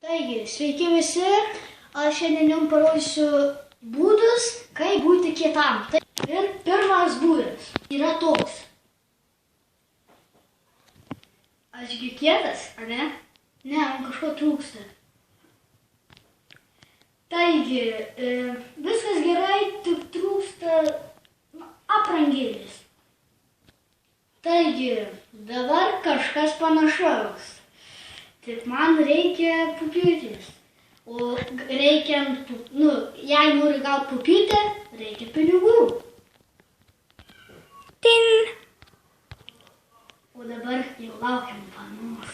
Taigi, sveiki visi, aš šiandien jums parodysiu būdus, kaip būti kietam. Ir pirmas būdas yra toks. Ašgi kietas, ar ne? Ne, man kažko trūksta. Taigi, viskas gerai, tik trūksta aprangėlis. Taigi, dabar kažkas panašaus. Tik man reikia pupytės. O reikia, jei nori gauti pupytę, reikia pinigų. Tin! O dabar jau laukiam panos.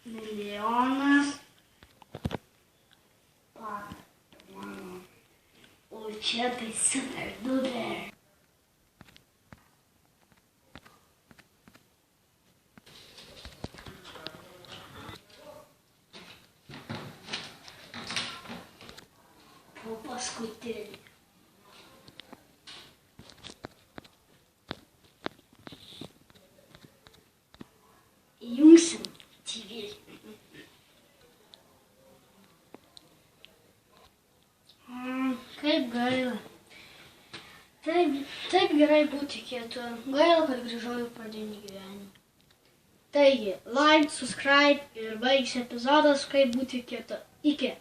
100 milijonas. Mano. O čia tai super duper. Po paskutinį. Įjungsim TV. Kaip gaila. Taip gerai būti kietu. Gaila, kad grįžau į pradinį gyvenimą. Taigi, like, subscribe ir baigsis epizodas, kaip būti kietu. Iki.